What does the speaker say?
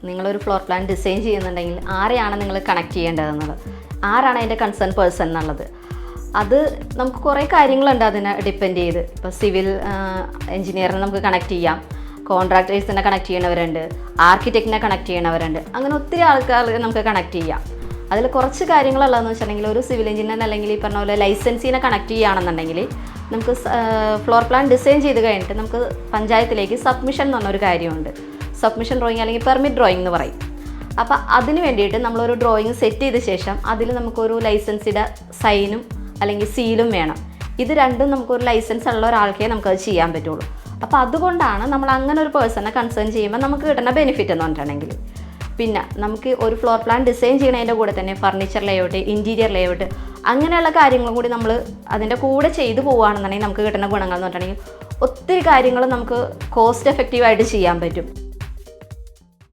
നിങ്ങളൊരു floor plan design ചെയ്യുന്നുണ്ടെങ്കിൽ ആരെയാണ് നിങ്ങൾ കണക്ട് ചെയ്യേണ്ടതെന്നുള്ളത്, ആരാണ് അതിൻ്റെ കൺസേൺ പേഴ്സൺ എന്നുള്ളത്. അത് നമുക്ക് കുറേ കാര്യങ്ങളുണ്ട് അതിനെ ഡിപ്പെൻഡ് ചെയ്ത്. ഇപ്പോൾ സിവിൽ എഞ്ചിനീയറിനെ നമുക്ക് കണക്ട് ചെയ്യാം, കോൺട്രാക്ടേഴ്സിനെ കണക്ട് ചെയ്യണവരുണ്ട്, ആർക്കിടെക്റ്റിനെ കണക്ട് ചെയ്യണവരുണ്ട്, അങ്ങനെ ഒത്തിരി ആൾക്കാർ നമുക്ക് കണക്ട് ചെയ്യാം. അതിൽ കുറച്ച് കാര്യങ്ങളുള്ളതെന്ന് വെച്ചിട്ടുണ്ടെങ്കിൽ ഒരു സിവിൽ എഞ്ചിനീയർ അല്ലെങ്കിൽ ഈ പറഞ്ഞ പോലെ ലൈസൻസിനെ കണക്ട് ചെയ്യുകയാണെന്നുണ്ടെങ്കിൽ നമുക്ക് ഫ്ലോർ പ്ലാൻ ഡിസൈൻ ചെയ്ത് കഴിഞ്ഞിട്ട് നമുക്ക് പഞ്ചായത്തിലേക്ക് സബ്മിഷൻ എന്ന് പറഞ്ഞൊരു കാര്യമുണ്ട്. സബ്മിഷൻ ഡ്രോയിങ് അല്ലെങ്കിൽ പെർമിറ്റ് ഡ്രോയിങ് എന്ന് പറയും. അപ്പോൾ അതിന് വേണ്ടിയിട്ട് നമ്മളൊരു ഡ്രോയിങ് സെറ്റ് ചെയ്ത ശേഷം അതിൽ നമുക്കൊരു ലൈസൻസിൻ്റെ സൈനും അല്ലെങ്കിൽ സീലും വേണം. ഇത് രണ്ടും നമുക്കൊരു ലൈസൻസ് ഉള്ള ഒരാൾക്കേ നമുക്കത് ചെയ്യാൻ പറ്റുള്ളൂ. അപ്പോൾ അതുകൊണ്ടാണ് നമ്മൾ അങ്ങനെ ഒരു പേഴ്സണെ കൺസേൺ ചെയ്യുമ്പോൾ നമുക്ക് കിട്ടുന്ന ബെനിഫിറ്റ് എന്ന് പറഞ്ഞിട്ടുണ്ടെങ്കിൽ. പിന്നെ നമുക്ക് ഒരു ഫ്ലോർ പ്ലാൻ ഡിസൈൻ ചെയ്യുന്നതിൻ്റെ കൂടെ തന്നെ ഫർണിച്ചർ ലേഔട്ട്, ഇൻറ്റീരിയർ ലേഔട്ട്, അങ്ങനെയുള്ള കാര്യങ്ങളും കൂടി നമ്മൾ അതിൻ്റെ കൂടെ ചെയ്തു പോവുകയാണെന്നുണ്ടെങ്കിൽ നമുക്ക് കിട്ടുന്ന ഗുണങ്ങൾ എന്ന് പറഞ്ഞിട്ടുണ്ടെങ്കിൽ ഒത്തിരി കാര്യങ്ങൾ നമുക്ക് കോസ്റ്റ് എഫക്റ്റീവായിട്ട് ചെയ്യാൻ പറ്റും.